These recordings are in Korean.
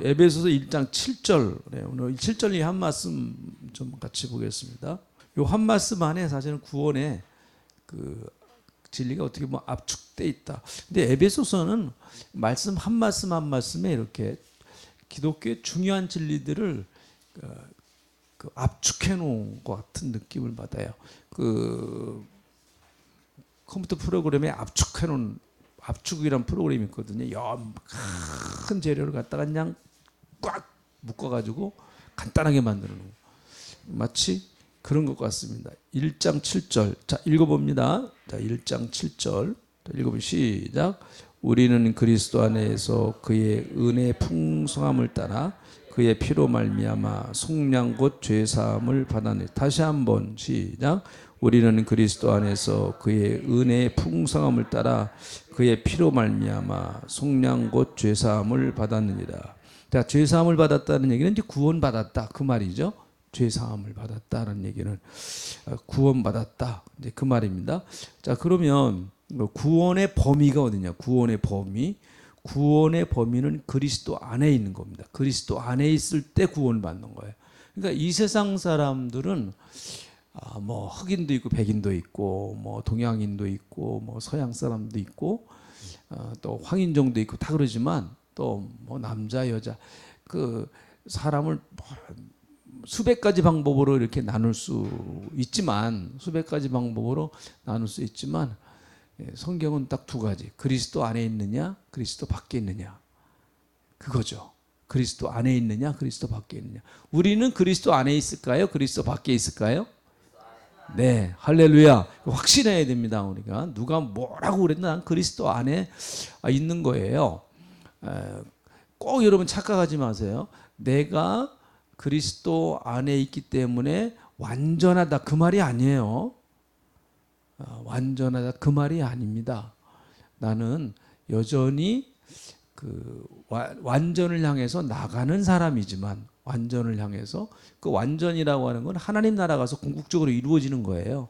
에베소서 1장 7절, 오늘 7절이 한 말씀 좀 같이 보겠습니다. 이 한 말씀 안에 사실은 구원의 그 진리가 어떻게 보면 압축돼 있다. 근데 에베소서는 말씀 한 말씀 한 말씀에 이렇게 기독교의 중요한 진리들을 압축해 놓은 것 같은 느낌을 받아요. 그 컴퓨터 프로그램에 압축해 놓은 압축이란 프로그램이 있거든요. 큰 재료를 갖다가 그냥 꽉 묶어가지고 간단하게 만드는 거. 마치 그런 것 같습니다. 1장 7절. 자, 읽어봅니다. 자, 1장 7절. 자, 읽어보면 시작. 우리는 그리스도 안에서 그의 은혜의 풍성함을 따라 그의 피로 말미암아 속량 곧 죄 사함을 받았네. 다시 한번 시작. 우리는 그리스도 안에서 그의 은혜의 풍성함을 따라 그의 피로 말미암아 속량 곧 죄 사함을 받았느니라. 자, 죄 사함을 받았다는 얘기는 이제 구원받았다 그 말이죠. 죄 사함을 받았다는 얘기는 구원받았다 이제 그 말입니다. 자, 그러면 구원의 범위가 어디냐? 구원의 범위. 구원의 범위는 그리스도 안에 있는 겁니다. 그리스도 안에 있을 때 구원받는 거예요. 그러니까 이 세상 사람들은 뭐 흑인도 있고 백인도 있고 뭐 동양인도 있고 뭐 서양 사람도 있고 또 황인종도 있고 다 그러지만 또 뭐 남자 여자 그 사람을 수백 가지 방법으로 이렇게 나눌 수 있지만 성경은 딱 두 가지. 그리스도 안에 있느냐, 그리스도 밖에 있느냐. 그거죠. 그리스도 안에 있느냐, 그리스도 밖에 있느냐. 우리는 그리스도 안에 있을까요? 그리스도 밖에 있을까요? 네, 할렐루야. 확신해야 됩니다. 우리가 누가 뭐라고 그랬나 난 그리스도 안에 있는 거예요. 꼭 여러분 착각하지 마세요. 내가 그리스도 안에 있기 때문에 완전하다 그 말이 아니에요. 완전하다 그 말이 아닙니다. 나는 여전히 그 완전을 향해서 나가는 사람이지만 완전을 향해서 그 완전이라고 하는 건 하나님 나라 가서 궁극적으로 이루어지는 거예요.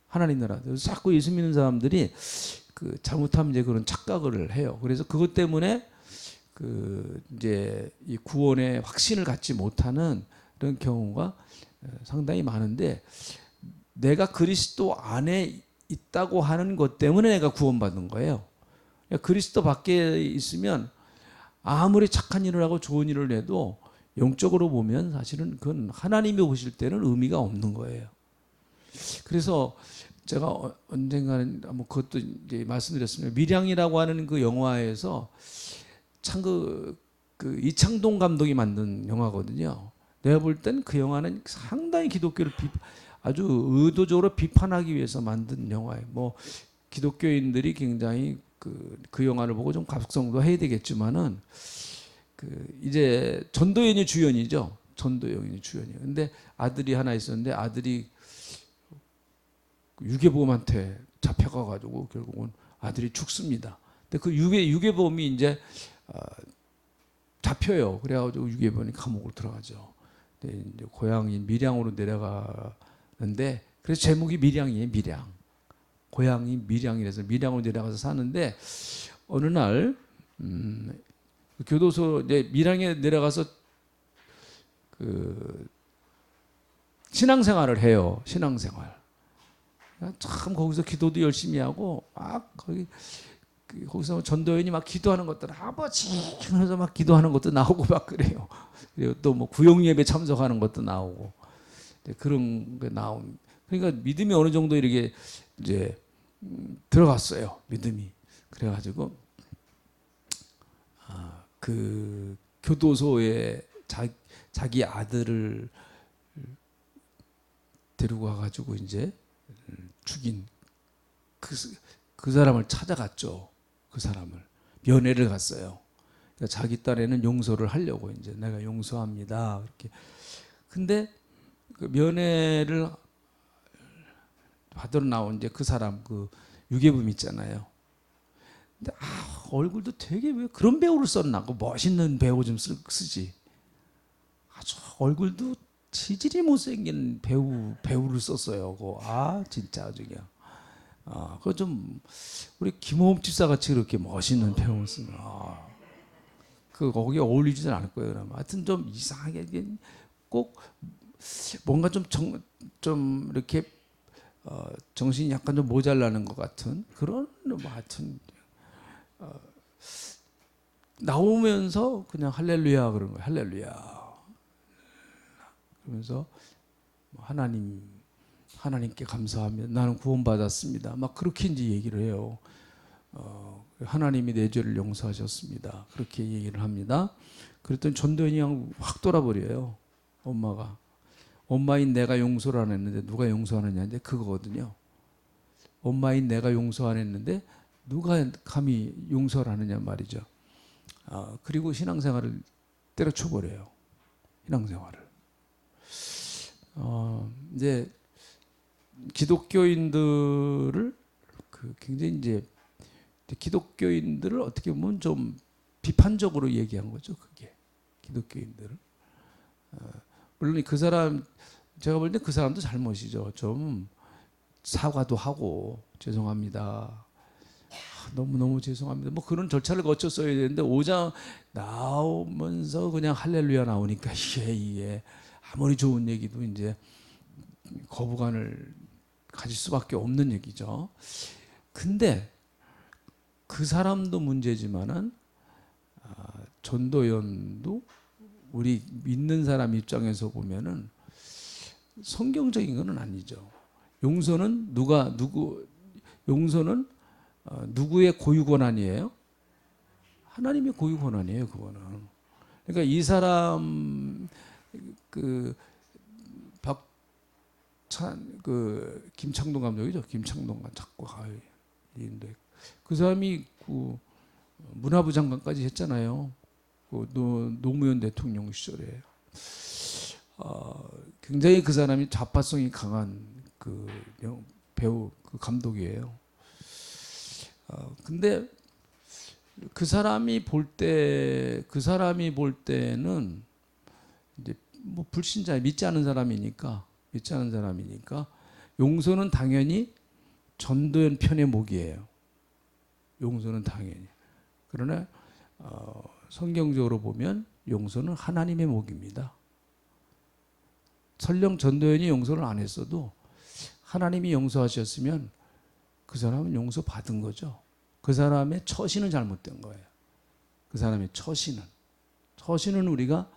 하나님 나라. 그래서 자꾸 예수 믿는 사람들이 그 잘못하면 이제 그런 착각을 해요. 그래서 그것 때문에 그 이제 이 구원의 확신을 갖지 못하는 그런 경우가 상당히 많은데 내가 그리스도 안에 있다고 하는 것 때문에 내가 구원받는 거예요. 그리스도 밖에 있으면 아무리 착한 일을 하고 좋은 일을 해도 영적으로 보면 사실은 그건 하나님이 보실 때는 의미가 없는 거예요. 그래서 제가 언젠가는 뭐 그것도 이제 말씀드렸습니다. 밀양이라고 하는 그 영화에서 참 그 이창동 감독이 만든 영화거든요. 내가 볼 땐 그 영화는 상당히 기독교를 아주 의도적으로 비판하기 위해서 만든 영화예요. 뭐 기독교인들이 굉장히 그 영화를 보고 좀 각성도 해야 되겠지만은 이제 전도연이 주연이죠. 전도연이 주연이에요. 근데 아들이 하나 있었는데 아들이 유괴범한테 잡혀가 가지고 결국은 아들이 죽습니다. 근데 그 유괴범이 이제 잡혀요. 그래가지고 유괴범이 감옥으로 들어가죠. 근데 이제 고향이 밀양으로 내려가는데 그래서 제목이 밀양이에요. 밀양. 고향이 밀양이라서 밀양으로 내려가서 사는데 어느 날 교도소 이제 밀양에 내려가서 그 신앙생활을 해요. 신앙생활. 참 거기서 기도도 열심히 하고 막 거기서 전도연이 막 기도하는 것들 아버지 하면서 막 기도하는 것도 나오고 막 그래요. 그리고 또 뭐 구역 예배 참석하는 것도 나오고 그런 게 나온. 그러니까 믿음이 어느 정도 이렇게 이제 들어갔어요. 믿음이. 그래가지고 그 교도소에 자기 아들을 데리고 가가지고 이제 죽인 그 사람을 찾아갔죠. 그 사람을 면회를 갔어요. 그러니까 자기 딸에는 용서를 하려고 이제 내가 용서합니다. 이렇게. 근데 그 면회를 받으러 나온 이제 그 사람 그 유괴범 있잖아요. 근데 얼굴도 되게 왜 그런 배우를 썼나? 그 멋있는 배우 좀 쓰지. 아주 얼굴도 지질이 못생긴 배우를 썼어요. 진짜 그냥. 그거 좀 우리 김호흡 집사 같이 그렇게 멋있는 배우를 쓰면 거기에 어울리지는 않을 거예요. 그러면 하여튼 좀 이상하게 꼭 뭔가 좀 이렇게 정신이 약간 좀 모자라는 것 같은 그런 뭐 하여튼 나오면서 그냥 할렐루야 그런 거예요. 할렐루야. 그러면서 하나님께 감사하며 나는 구원받았습니다. 막 그렇게 이제 얘기를 해요. 하나님이 내 죄를 용서하셨습니다. 그렇게 얘기를 합니다. 그랬더니 전도연이 확 돌아버려요. 엄마가. 엄마인 내가 용서를 안 했는데 누가 용서 안 했냐는데 그거거든요. 엄마인 내가 용서 안 했는데 누가 감히 용서를 하느냐 말이죠. 그리고 신앙생활을 때려쳐버려요. 신앙생활을. 이제 기독교인들을 굉장히 이제 기독교인들을 어떻게 보면 좀 비판적으로 얘기한 거죠. 그게 기독교인들을. 물론 그 사람 제가 볼 때 그 사람도 잘못이죠. 좀 사과도 하고 죄송합니다. 너무 죄송합니다. 뭐 그런 절차를 거쳤어야 되는데 5장 나오면서 그냥 할렐루야 나오니까 이게 아무리 좋은 얘기도 이제 거부감을 가질 수밖에 없는 얘기죠. 근데 그 사람도 문제지만은 전도연도 우리 믿는 사람 입장에서 보면은 성경적인 것은 아니죠. 용서는 용서는 누구의 고유 권한이에요? 하나님의 고유 권한이에요, 그거는. 그러니까 이 사람 김창동 감독이죠. 김창동 작가인데 그 사람이 문화부 장관까지 했잖아요. 노무현 대통령 시절에 굉장히 그 사람이 좌파성이 강한 배우 감독이에요. 근데 그 사람이 볼 때는 이제 뭐 불신자 믿지 않은 사람이니까 용서는 당연히 전도연 편의 목이에요. 용서는 당연히. 그러나 성경적으로 보면 용서는 하나님의 목입니다. 설령 전도연이 용서를 안 했어도 하나님이 용서하셨으면 그 사람은 용서받은 거죠. 그 사람의 처신은 잘못된 거예요. 그 사람의 처신은 우리가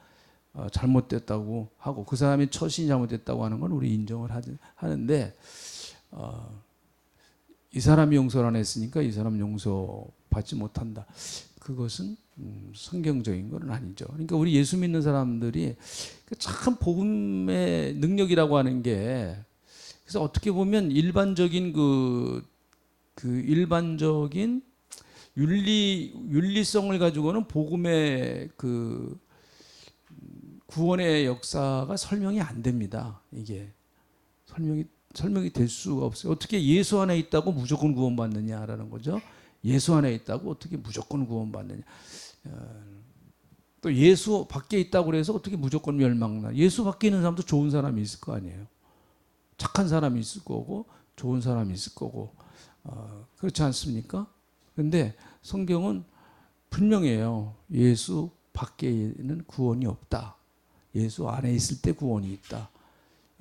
잘못됐다고 하고 그 사람의 처신이 잘못됐다고 하는 건 우리 인정을 하는데 이 사람이 용서를 안 했으니까 이 사람 용서받지 못한다. 그것은 성경적인 건 아니죠. 그러니까 우리 예수 믿는 사람들이 참 복음의 능력이라고 하는 게 그래서 어떻게 보면 일반적인 일반적인 윤리성을 가지고는 복음의 구원의 역사가 설명이 안 됩니다. 이게 설명이 될 수가 없어요. 어떻게 예수 안에 있다고 무조건 구원받느냐라는 거죠. 예수 안에 있다고 어떻게 무조건 구원받느냐. 또 예수 밖에 있다고 해서 어떻게 무조건 멸망나. 예수 밖에 있는 사람도 좋은 사람이 있을 거 아니에요. 착한 사람이 있을 거고 좋은 사람이 있을 거고 그렇지 않습니까? 그런데 성경은 분명해요. 예수 밖에는 구원이 없다. 예수 안에 있을 때 구원이 있다.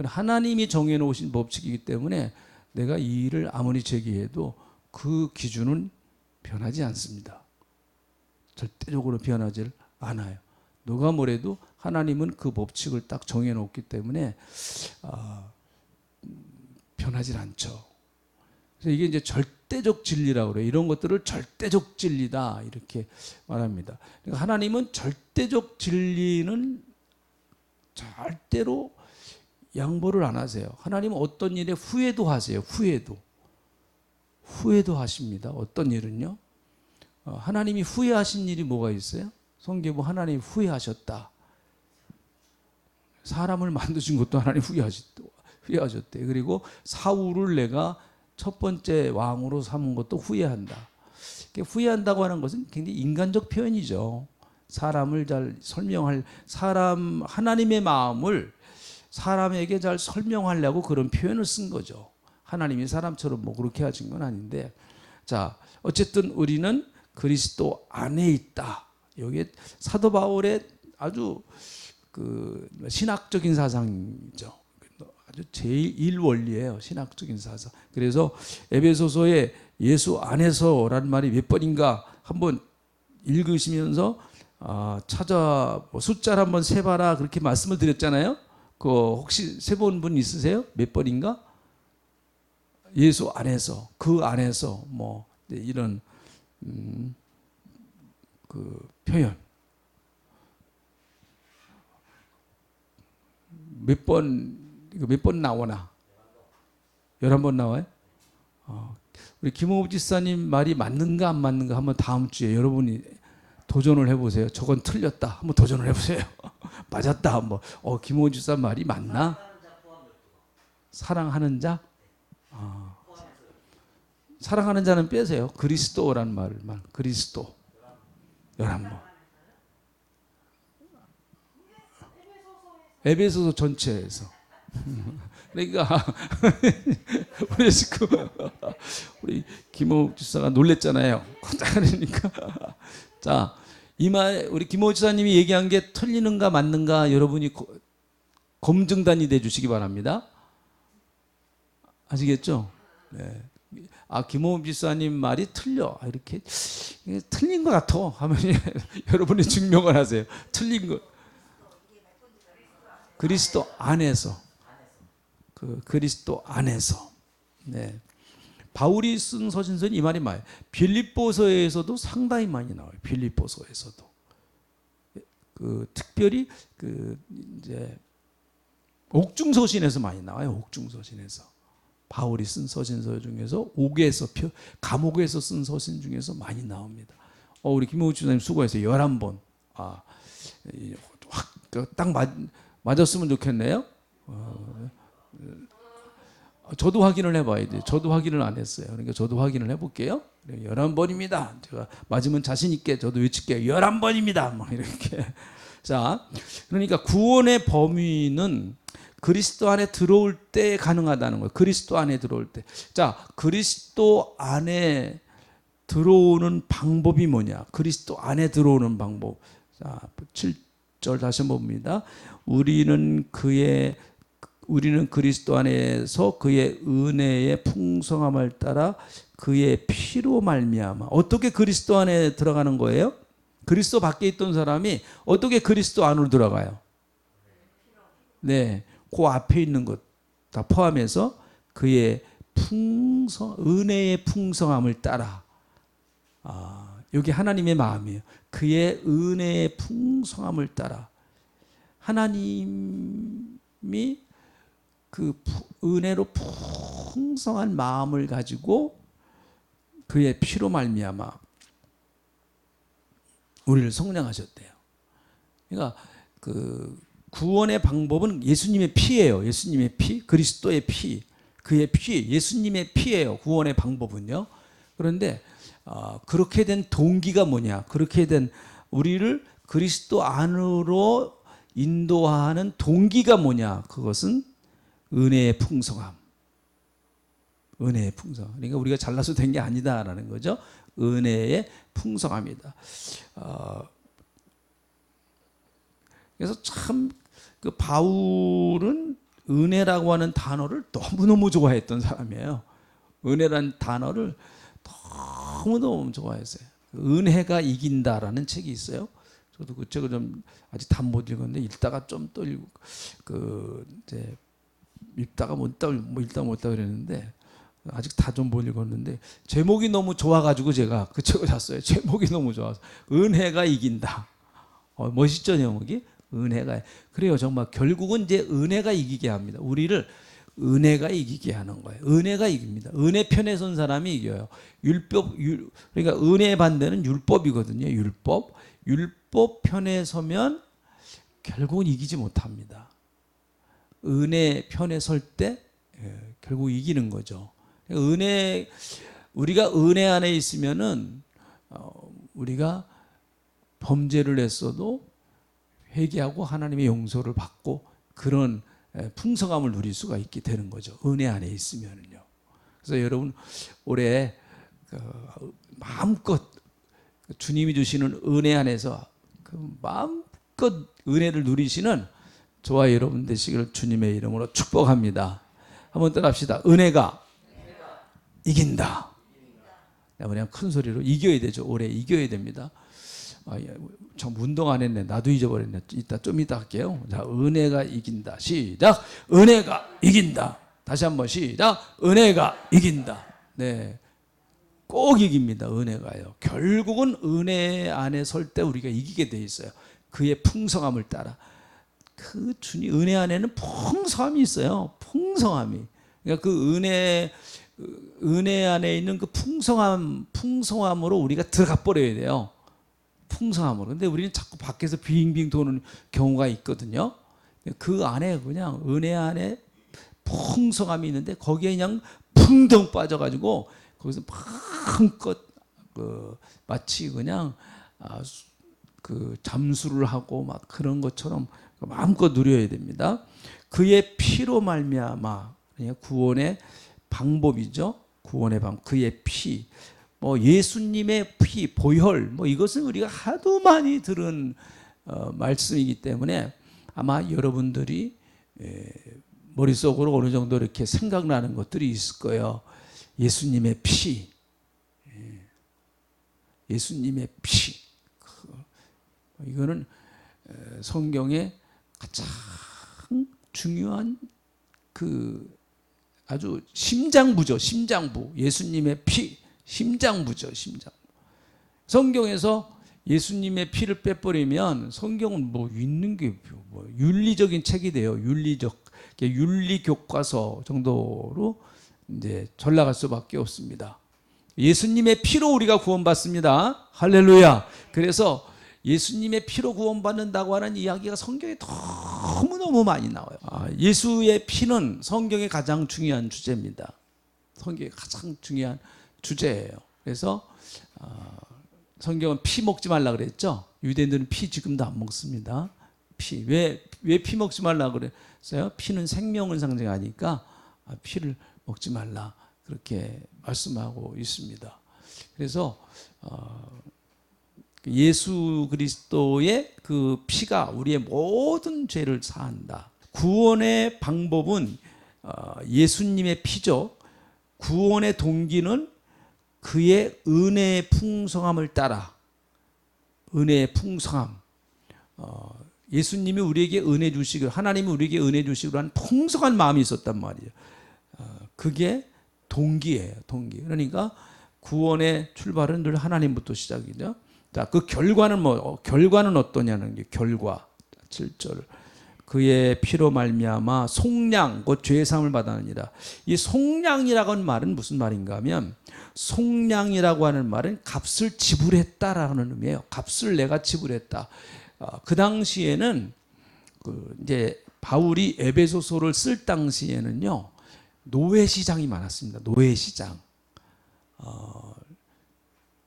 하나님이 정해놓으신 법칙이기 때문에 내가 이 일을 아무리 제기해도 그 기준은 변하지 않습니다. 절대적으로 변하지 않아요. 누가 뭐래도 하나님은 그 법칙을 딱 정해놓기 때문에 변하지 않죠. 그래서 이게 이제 절대적 진리라고 그래요. 이런 것들을 절대적 진리다 이렇게 말합니다. 그러니까 하나님은 절대적 진리는 절대로 양보를 안 하세요. 하나님은 어떤 일에 후회도 하세요. 후회도 하십니다. 어떤 일은요? 하나님이 후회하신 일이 뭐가 있어요? 성경에 하나님이 후회하셨다. 사람을 만드신 것도 하나님 후회하셨대. 그리고 사울을 내가 첫 번째 왕으로 삼은 것도 후회한다. 후회한다고 하는 것은 굉장히 인간적 표현이죠. 사람을 잘 하나님의 마음을 사람에게 잘 설명하려고 그런 표현을 쓴 거죠. 하나님이 사람처럼 뭐 그렇게 하신 건 아닌데, 자, 어쨌든 우리는 그리스도 안에 있다. 여기에 사도 바울의 아주 그 신학적인 사상이죠. 아주 제1원리예요. 신학적인 사상. 그래서 에베소서에 예수 안에서라는 말이 몇 번인가 한번 읽으시면서 찾아 숫자를 한번 세봐라 그렇게 말씀을 드렸잖아요. 그 혹시 세본 분 있으세요? 몇 번인가? 예수 안에서, 그 안에서 뭐 이런 그 표현 몇 번 나오나? 11번 나와요? 우리 김호흡 지사님 말이 맞는가 안 맞는가 한번 다음 주에 여러분이 도전을 해보세요. 저건 틀렸다. 한번 도전을 해보세요. 맞았다. 한번. 김호흡 지사 말이 맞나? 사랑하는 자? 사랑하는 자는 빼세요. 그리스도라는 말만. 그리스도. 11번. 에베소서 전체에서. 그러니까 우리 지금 우리 김호 지사가 놀랬잖아요. 그러니까 자, 이 말 우리 김호 지사님이 얘기한 게 틀리는가 맞는가 여러분이 검증단이 돼 주시기 바랍니다. 아시겠죠? 네. 김호 지사님 말이 틀려. 이렇게 틀린 것 같아 하면 여러분이 증명을 하세요. 틀린 거. 그리스도 안에서. 그리스도 안에서. 네. 바울이 쓴 서신서는 이 말이 많아요. 빌립보서에서도 상당히 많이 나와요. 빌립보서에서도. 특별히 이제 옥중서신에서 많이 나와요. 옥중서신에서. 바울이 쓴 서신서 중에서 감옥에서 쓴 서신 중에서 많이 나옵니다. 우리 김호우 주사님 수고했어요. 11번. 딱 맞았으면 좋겠네요. 저도 확인을 해봐야 돼요. 저도 확인을 안 했어요. 그러니까 저도 확인을 해볼게요. 11번입니다. 제가 맞으면 자신있게 저도 외칠게요. 11번입니다. 막 이렇게. 자, 그러니까 구원의 범위는 그리스도 안에 들어올 때 가능하다는 거예요. 그리스도 안에 들어올 때. 자, 그리스도 안에 들어오는 방법이 뭐냐? 그리스도 안에 들어오는 방법. 자, 7절 다시 한번 봅니다. 우리는 그리스도 안에서 그의 은혜의 풍성함을 따라 그의 피로 말미암아. 어떻게 그리스도 안에 들어가는 거예요? 그리스도 밖에 있던 사람이 어떻게 그리스도 안으로 들어가요? 네, 그 앞에 있는 것 다 포함해서 그의 은혜의 풍성함을 따라. 여기 하나님의 마음이에요. 그의 은혜의 풍성함을 따라. 하나님이 그 은혜로 풍성한 마음을 가지고 그의 피로 말미암아 우리를 성령하셨대요. 그러니까 구원의 방법은 예수님의 피예요. 예수님의 피, 그리스도의 피, 그의 피, 예수님의 피예요. 구원의 방법은요. 그런데 그렇게 된 동기가 뭐냐? 그렇게 된 우리를 그리스도 안으로 인도하는 동기가 뭐냐? 그것은 은혜의 풍성함. 은혜의 풍성. 그러니까 우리가 잘나서 된 게 아니다라는 거죠. 은혜의 풍성함이다. 그래서 참 바울은 은혜라고 하는 단어를 너무너무 좋아했던 사람이에요. 은혜라는 단어를 너무너무 좋아했어요. 은혜가 이긴다라는 책이 있어요. 저도 그 책을 좀 아직 다 못 읽었는데 읽다가 좀 또 이제 읽다가 못 읽다 그랬는데 아직 다 좀 못 읽었는데 제목이 너무 좋아가지고 제가 그 책을 샀어요. 제목이 너무 좋아서 은혜가 이긴다. 멋있죠 제목이? 은혜가. 그래요. 정말 결국은 이제 은혜가 이기게 합니다. 우리를 은혜가 이기게 하는 거예요. 은혜가 이깁니다. 은혜 편에 선 사람이 이겨요. 그러니까 은혜의 반대는 율법이거든요. 율법 편에 서면 결국은 이기지 못합니다. 은혜 편에 설 때 결국 이기는 거죠. 우리가 은혜 안에 있으면은 우리가 범죄를 했어도 회개하고 하나님의 용서를 받고 그런 풍성함을 누릴 수가 있게 되는 거죠. 은혜 안에 있으면은요. 그래서 여러분 올해 마음껏 주님이 주시는 은혜 안에서 그 마음껏 은혜를 누리시는 저와 여러분 되시기를 주님의 이름으로 축복합니다. 한번 따라합시다. 은혜가 이긴다. 그냥 큰 소리로 이겨야 되죠. 올해 이겨야 됩니다. 참 운동 안 했네. 나도 잊어버렸네. 좀 이따 할게요. 자, 은혜가 이긴다. 시작. 은혜가 이긴다. 다시 한번 시작. 은혜가 이긴다. 네, 꼭 이깁니다. 은혜가요. 결국은 은혜 안에 설 때 우리가 이기게 돼 있어요. 그의 풍성함을 따라. 그 주님 은혜 안에는 풍성함이 있어요. 풍성함이. 그러니까 그 은혜 안에 있는 그 풍성함으로 우리가 들어가 버려야 돼요. 풍성함으로. 근데 우리는 자꾸 밖에서 빙빙 도는 경우가 있거든요. 그 안에 그냥 은혜 안에 풍성함이 있는데 거기에 그냥 풍덩 빠져가지고 거기서 마음껏 마치 그냥 그 잠수를 하고 막 그런 것처럼 마음껏 누려야 됩니다. 그의 피로 말미암아, 구원의 방법이죠. 구원의 방법. 그의 피. 예수님의 피, 보혈, 이것은 우리가 하도 많이 들은 말씀이기 때문에 아마 여러분들이 머릿속으로 어느 정도 이렇게 생각나는 것들이 있을 거예요. 예수님의 피. 예수님의 피. 이거는 성경의 가장 중요한 아주 심장부죠. 심장부. 예수님의 피. 심장부죠. 심장. 성경에서 예수님의 피를 빼버리면 성경은 있는 게 윤리적인 책이 돼요. 윤리 교과서 정도로 이제 전락할 수밖에 없습니다. 예수님의 피로 우리가 구원받습니다. 할렐루야. 그래서 예수님의 피로 구원받는다고 하는 이야기가 성경에 너무너무 많이 나와요. 예수의 피는 성경의 가장 중요한 주제입니다. 성경의 가장 중요한 주제예요. 그래서 성경은 피 먹지 말라 그랬죠. 유대인들은 피 지금도 안 먹습니다. 피. 왜 피 먹지 말라 그랬어요? 피는 생명을 상징하니까 피를 먹지 말라 그렇게 말씀하고 있습니다. 그래서 예수 그리스도의 그 피가 우리의 모든 죄를 사한다. 구원의 방법은 예수님의 피죠. 구원의 동기는 그의 은혜의 풍성함을 따라. 은혜의 풍성함. 예수님이 우리에게 은혜 주시기로, 하나님이 우리에게 은혜 주시기로 한 풍성한 마음이 있었단 말이에요. 그게 동기예요. 동기. 그러니까 구원의 출발은 늘 하나님부터 시작이죠. 자, 그 결과는 결과는 어떠냐는 게 결과. 7절. 그의 피로 말미암아 속량 곧 죄 사함을 받았느니라. 이 속량이라고 하는 말은 무슨 말인가 하면, 속량이라고 하는 말은 값을 지불했다라는 의미예요. 값을 내가 지불했다. 그 당시에는 이제 바울이 에베소서를 쓸 당시에는요, 노예 시장이 많았습니다. 노예 시장.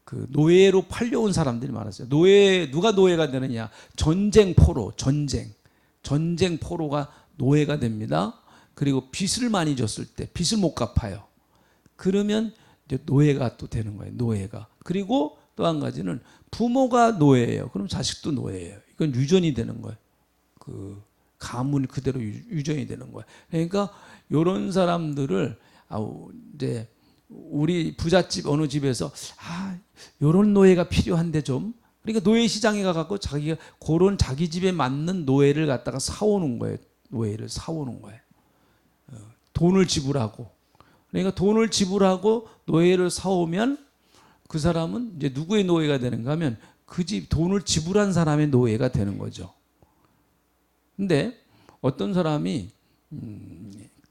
그 노예로 팔려온 사람들이 많았어요. 누가 노예가 되느냐? 전쟁 포로가 노예가 됩니다. 그리고 빚을 많이 졌을 때 빚을 못 갚아요. 그러면 이제 노예가 또 되는 거예요. 노예가. 그리고 또 한 가지는 부모가 노예예요. 그럼 자식도 노예예요. 이건 유전이 되는 거예요. 그 가문 그대로 유전이 되는 거예요. 그러니까 이런 사람들을 이제 우리 부잣집 어느 집에서 이런 노예가 필요한데 좀, 그러니까 노예 시장에 가갖고 자기가 그런 자기 집에 맞는 노예를 갖다가 사오는 거예요. 노예를 사오는 거예요. 돈을 지불하고. 그러니까 돈을 지불하고 노예를 사오면 그 사람은 이제 누구의 노예가 되는가 하면 그 집 돈을 지불한 사람의 노예가 되는 거죠. 근데 어떤 사람이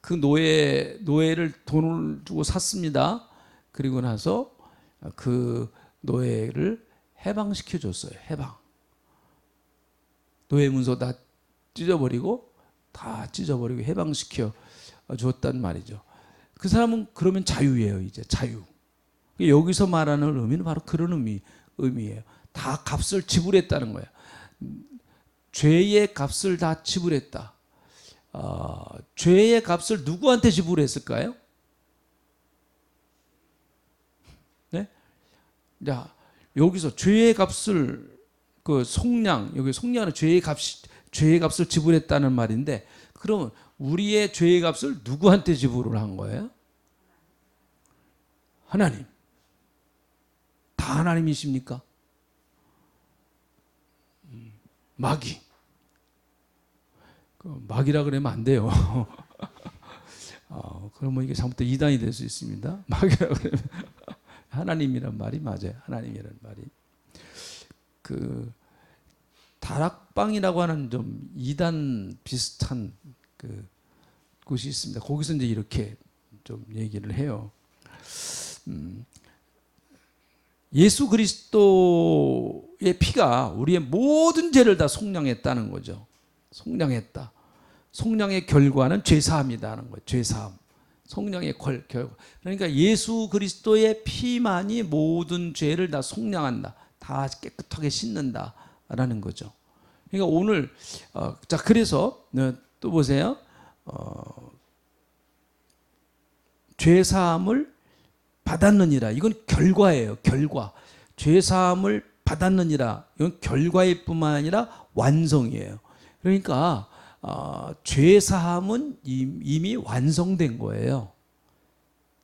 그 노예를 돈을 주고 샀습니다. 그리고 나서 그 노예를 해방시켜 줬어요. 해방. 노예 문서 다 찢어버리고 해방시켜 줬단 말이죠. 그 사람은 그러면 자유예요. 이제 자유. 여기서 말하는 의미는 바로 그런 의미예요. 다 값을 지불했다는 거예요. 죄의 값을 다 지불했다. 죄의 값을 누구한테 지불했을까요? 네? 자, 여기서 죄의 값을 그 속량, 여기 속량은 죄의 값을 지불했다는 말인데, 그러면 우리의 죄의 값을 누구한테 지불을 한 거예요? 하나님. 다 하나님이십니까? 마귀. 마귀라 그러면 안 돼요. 그러면 이게 잘못된 이단이 될 수 있습니다. 마귀라 그러면 하나님이란 말이 맞아요. 하나님이란 말이. 그 다락방이라고 하는 좀 이단 비슷한 그 곳이 있습니다. 거기서 이제 이렇게 좀 얘기를 해요. 예수 그리스도의 피가 우리의 모든 죄를 다 속량했다는 거죠. 속량했다. 속량의 결과는 죄사함이라는 거예요. 죄사함. 속량의 결과. 그러니까 예수 그리스도의 피만이 모든 죄를 다 속량한다. 다 깨끗하게 씻는다라는 거죠. 그러니까 오늘 자 그래서 또 보세요. 죄사함을 받았느니라. 이건 결과예요. 결과. 죄사함을 받았느니라. 이건 결과일 뿐만 아니라 완성이에요. 그러니까 죄사함은 이미 완성된 거예요.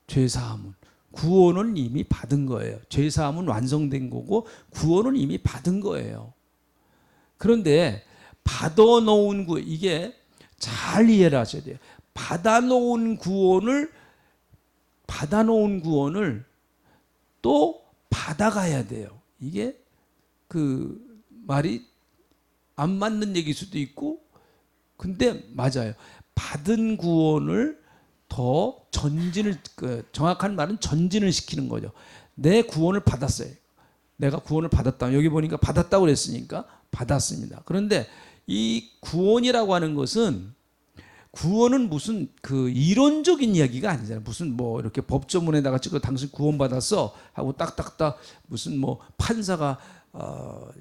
죄사함은. 구원은 이미 받은 거예요. 죄사함은 완성된 거고 구원은 이미 받은 거예요. 그런데 받아놓은 구원, 이게 잘 이해를 하셔야 돼요. 받아놓은 구원을 또 받아가야 돼요. 이게 그 말이 안 맞는 얘기일 수도 있고, 근데 맞아요. 받은 구원을 더 정확한 말은 전진을 시키는 거죠. 내 구원을 받았어요. 내가 구원을 받았다. 여기 보니까 받았다고 그랬으니까 받았습니다. 그런데 이 구원이라고 하는 것은, 구원은 무슨 그 이론적인 이야기가 아니잖아요. 무슨 뭐 이렇게 법조문에다가 찍어 당신 구원받았어 하고 딱딱딱 무슨 뭐 판사가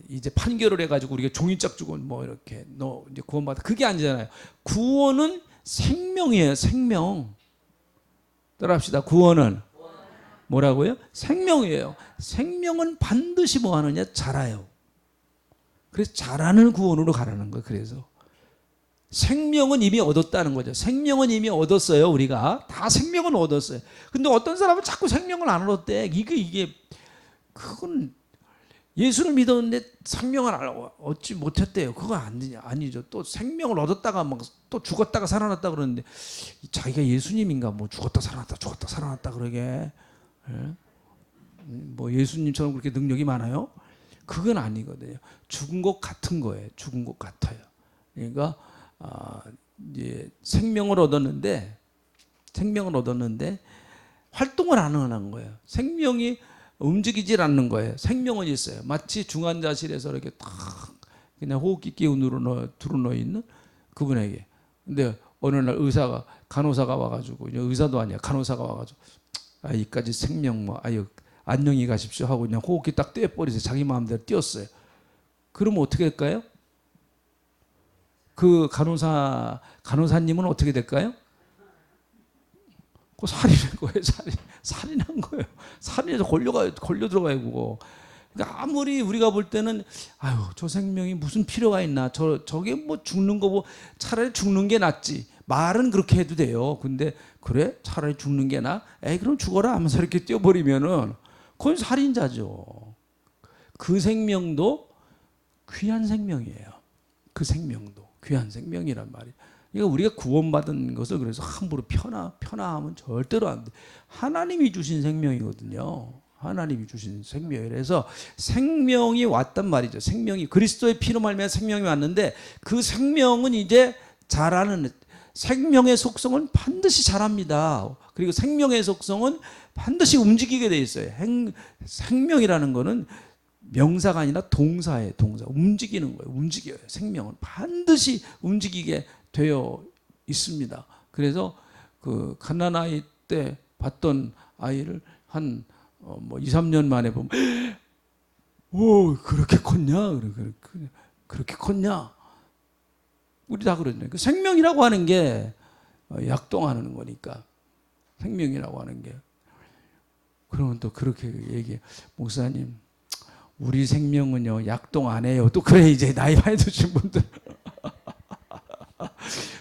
이제 판결을 해가지고 우리가 종이짝 주고 뭐 이렇게 너 이제 구원받아, 그게 아니잖아요. 구원은 생명이에요. 생명. 따라합시다. 구원은 뭐라고요? 생명이에요. 생명은 반드시 뭐 하느냐? 자라요. 그래서 자라는 구원으로 가라는 거예요. 그래서 생명은 이미 얻었다는 거죠. 생명은 이미 얻었어요. 우리가 다 생명은 얻었어요. 근데 어떤 사람은 자꾸 생명을 안 얻었대. 이게 그건 예수를 믿었는데 생명을 얻지 못했대요. 그거 아니죠. 또 생명을 얻었다가 막 또 죽었다가 살아났다 그러는데, 자기가 예수님인가 뭐 죽었다 살아났다 그러게. 뭐 예수님처럼 그렇게 능력이 많아요? 그건 아니거든요. 죽은 것 같은 거예요. 죽은 것 같아요. 그러니까 이제 생명을 얻었는데 활동을 안 하는 거예요. 생명이 움직이질 않는 거예요. 생명은 있어요. 마치 중환자실에서 이렇게 딱 그냥 호흡기 끼워 들어넣어 있는 그분에게. 근데 어느 날 간호사가 와가지고, 의사도 아니야, 간호사가 와가지고, 이까지 생명 뭐 안녕히 가십시오 하고 그냥 호흡기 딱 떼어버리세요. 자기 마음대로 띄었어요. 그러면 어떻게 될까요? 그 간호사님은 어떻게 될까요? 그 살인한 거예요. 살인한 거예요. 살인해서 걸려 들어가요, 그거. 그러니까 아무리 우리가 볼 때는 저 생명이 무슨 필요가 있나? 저게 뭐 죽는 거 뭐 차라리 죽는 게 낫지. 말은 그렇게 해도 돼요. 근데 그래? 차라리 죽는 게 나? 그럼 죽어라 하면서 이렇게 뛰어버리면은 그건 살인자죠. 그 생명도 귀한 생명이에요. 그 생명도 귀한 생명이란 말이에요. 그러니까 우리가 구원받은 것을 그래서 함부로 편하면 절대로 안 돼. 하나님이 주신 생명이거든요. 하나님이 주신 생명이라서 생명이 왔단 말이죠. 생명이 그리스도의 피로 말미암아 생명이 왔는데, 그 생명은 이제 자라는, 생명의 속성은 반드시 자랍니다. 그리고 생명의 속성은 반드시 움직이게 돼 있어요. 생명이라는 거는 명사가 아니라 동사예요. 동사. 움직이는 거예요. 움직여요. 생명은 반드시 움직이게 되어 있습니다. 그래서 그 갓난아이 때 봤던 아이를 한 뭐 2, 3년 만에 보면 그렇게 컸냐? 그렇게 컸냐? 우리 다 그러잖아요. 그 생명이라고 하는 게 약동하는 거니까. 생명이라고 하는 게. 그러면 또 그렇게 얘기해. 목사님, 우리 생명은요 약동 안 해요. 또 그래 이제 나이 많이 드신 분들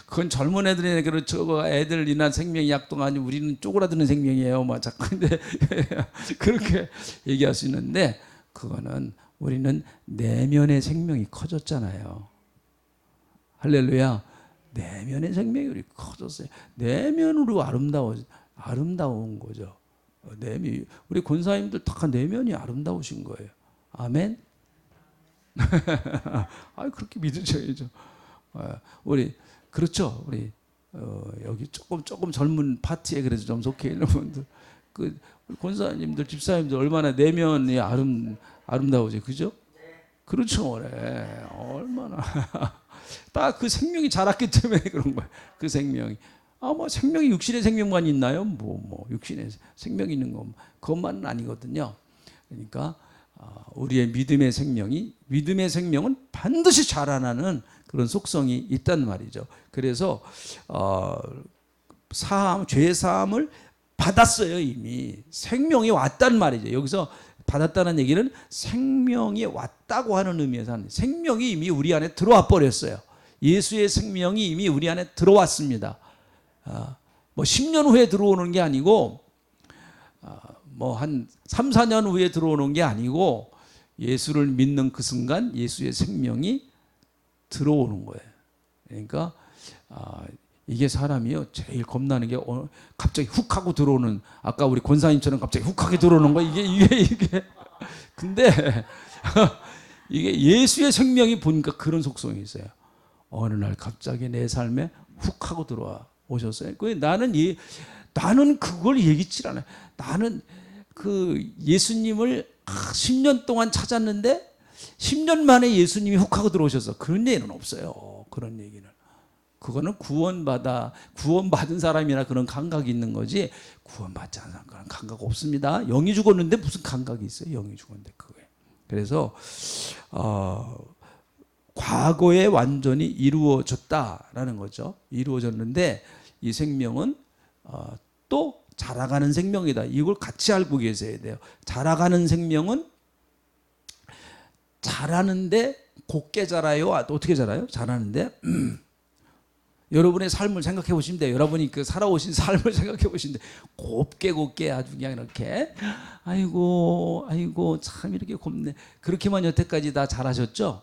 그건 젊은 애들이 그렇죠. 애들이나 생명이 약동 아니 우리는 쪼그라드는 생명이에요. 막 자꾸 근데 그렇게 얘기할 수 있는데 그거는 우리는 내면의 생명이 커졌잖아요. 할렐루야. 내면의 생명이 우리 커졌어요. 내면으로 아름다운 거죠. 내면 우리 권사님들 다 내면이 아름다우신 거예요. 아멘. 아 그렇게 믿으셔야죠. 우리 그렇죠. 우리 여기 조금 젊은 파티에 그래서 좀 속해 있는 분들 그 권사님들 집사님들 얼마나 내면이 아름다우지 그죠? 그렇죠. 그래. 얼마나 딱 그 생명이 자랐기 때문에 그런 거예요. 그 생명이 뭐 생명이 육신의 생명만 있나요? 뭐 육신의 생명이 있는 거 그것만은 아니거든요. 그러니까 우리의 믿음의 생명은 반드시 자라나는 그런 속성이 있단 말이죠. 그래서 죄 사함을 받았어요. 이미 생명이 왔단 말이죠. 여기서 받았다는 얘기는 생명이 왔다고 하는 의미에서 하는 생명이 이미 우리 안에 들어와 버렸어요. 예수의 생명이 이미 우리 안에 들어왔습니다. 뭐 10년 후에 들어오는 게 아니고 뭐 한 3, 4년 후에 들어오는 게 아니고 예수를 믿는 그 순간 예수의 생명이 들어오는 거예요. 그러니까 이게 사람이요 제일 겁나는 게 갑자기 훅 하고 들어오는 아까 우리 권사님처럼 갑자기 훅 하게 들어오는 거 이게 근데 이게 예수의 생명이 보니까 그런 속성이 있어요. 어느 날 갑자기 내 삶에 훅 하고 들어와 오셨어요. 나는 그걸 얘기치 않아요. 나는 그 예수님을 10년 동안 찾았는데 10년 만에 예수님이 훅 하고 들어오셔서 그런 얘기는 없어요. 그런 얘기는. 그거는 구원받은 사람이나 그런 감각이 있는 거지 구원받지 않은 사람 그런 감각 없습니다. 영이 죽었는데 무슨 감각이 있어요. 영이 죽었는데 그게. 그래서 과거에 완전히 이루어졌다라는 거죠. 이루어졌는데 이 생명은 또 자라가는 생명이다. 이걸 같이 알고 계셔야 돼요. 자라가는 생명은 자라는데 곱게 자라요? 어떻게 자라요? 자라는데 여러분의 삶을 생각해 보시면 돼요. 여러분이 그 살아오신 삶을 생각해 보시면 돼요. 곱게 아주 그냥 이렇게 아이고 참 이렇게 곱네. 그렇게만 여태까지 다 잘하셨죠?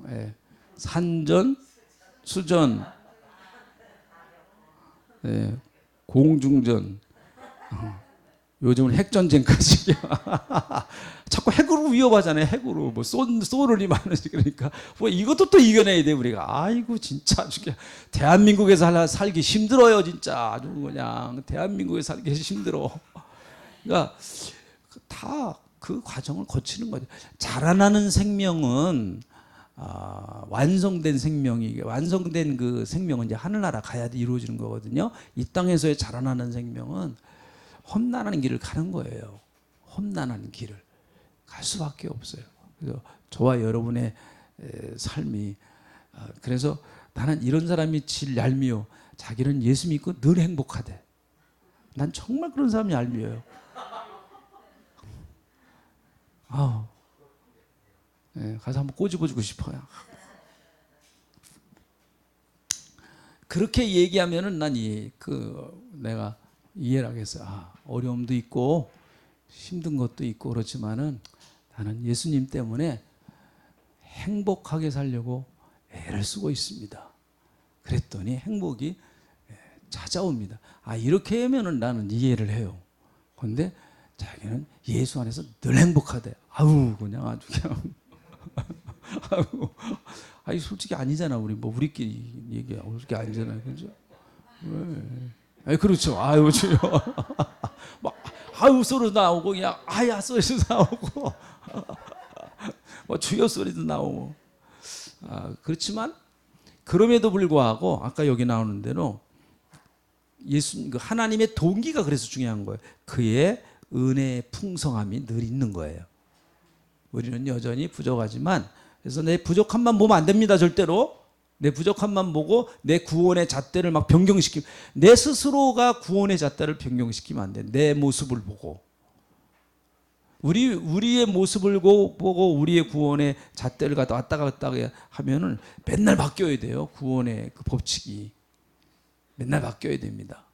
네. 산전, 수전, 네. 공중전, 요즘은 핵전쟁까지. 자꾸 핵으로 위협하잖아요. 핵으로 뭐 쏘르니 마느니 그러니까 뭐 이것도 또 이겨내야 돼 우리가. 아이고 진짜 아주 대한민국에서 살기 힘들어요 진짜 아주 그냥 대한민국에서 살기 힘들어. 그러니까 다 그 과정을 거치는 거죠. 자라나는 생명은 완성된 그 생명은 이제 하늘나라 가야 이루어지는 거거든요. 이 땅에서의 자라나는 생명은 험난한 길을 가는 거예요. 험난한 길을 갈 수밖에 없어요. 그래서 저와 여러분의 삶이 그래서 나는 이런 사람이 질 얄미워. 자기는 예수 믿고 늘 행복하대. 난 정말 그런 사람이 얄미워요. 가서 한번 꼬집어주고 싶어요. 그렇게 얘기하면은 내가 이해를 하겠어요. 어려움도 있고 힘든 것도 있고 그렇지만은 나는 예수님 때문에 행복하게 살려고 애를 쓰고 있습니다. 그랬더니 행복이 찾아옵니다. 이렇게 하면은 나는 이해를 해요. 그런데 자기는 예수 안에서 늘 행복하대. 그냥 아주 그냥. 솔직히 아니잖아. 우리끼리 얘기하고 솔직히 아니잖아요. 그죠? 왜? 그렇죠. 주여. 소리도 나오고, 그냥, 소리도 나오고, 주여 소리도 나오고. 그렇지만, 그럼에도 불구하고, 아까 여기 나오는 대로, 하나님의 동기가 그래서 중요한 거예요. 그의 은혜의 풍성함이 늘 있는 거예요. 우리는 여전히 부족하지만, 그래서 내 부족함만 보면 안 됩니다, 절대로. 내 부족함만 보고 내 구원의 잣대를 막 내 스스로가 구원의 잣대를 변경시키면 안 돼. 내 모습을 보고. 우리의 모습을 보고 우리의 구원의 잣대를 갖다 왔다 갔다 하면은 맨날 바뀌어야 돼요. 구원의 그 법칙이 맨날 바뀌어야 됩니다.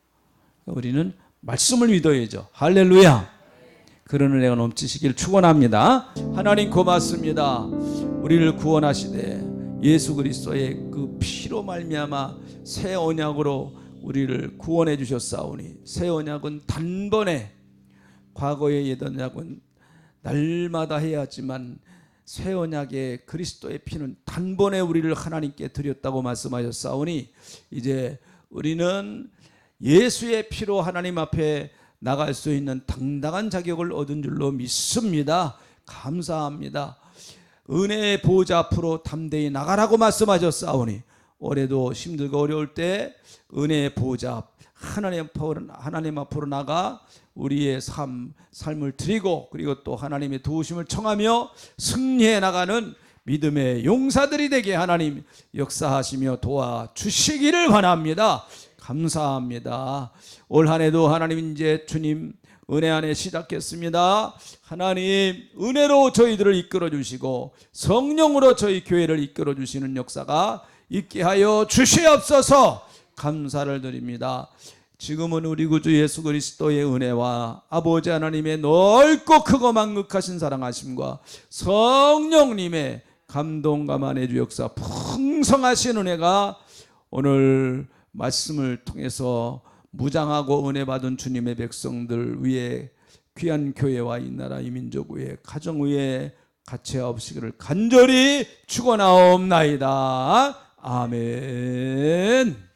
우리는 말씀을 믿어야죠. 할렐루야. 그런 은혜가 넘치시길 축원합니다. 하나님 고맙습니다. 우리를 구원하시되 예수 그리스도의 그 피로 말미암아 새 언약으로 우리를 구원해 주셨사오니 새 언약은 단번에, 과거의 옛 언약은 날마다 해야 하지만 새 언약의 그리스도의 피는 단번에 우리를 하나님께 드렸다고 말씀하셨사오니 이제 우리는 예수의 피로 하나님 앞에 나갈 수 있는 당당한 자격을 얻은 줄로 믿습니다. 감사합니다. 은혜의 보좌 앞으로 담대히 나가라고 말씀하셨사오니 올해도 힘들고 어려울 때 은혜의 보좌 앞 하나님 앞으로 나가 우리의 삶을 드리고 그리고 또 하나님의 도우심을 청하며 승리해 나가는 믿음의 용사들이 되게 하나님 역사하시며 도와주시기를 원합니다. 감사합니다. 올 한 해도 하나님 이제 주님 은혜 안에 시작했습니다. 하나님 은혜로 저희들을 이끌어 주시고 성령으로 저희 교회를 이끌어 주시는 역사가 있게 하여 주시옵소서. 감사를 드립니다. 지금은 우리 구주 예수 그리스도의 은혜와 아버지 하나님의 넓고 크고 만극하신 사랑하심과 성령님의 감동 감안의 주 역사 풍성하신 은혜가 오늘 말씀을 통해서 무장하고 은혜 받은 주님의 백성들 위에 귀한 교회와 이 나라 이 민족 위에 가정 위에 가채하옵시기를 간절히 축원하옵나이다. 아멘.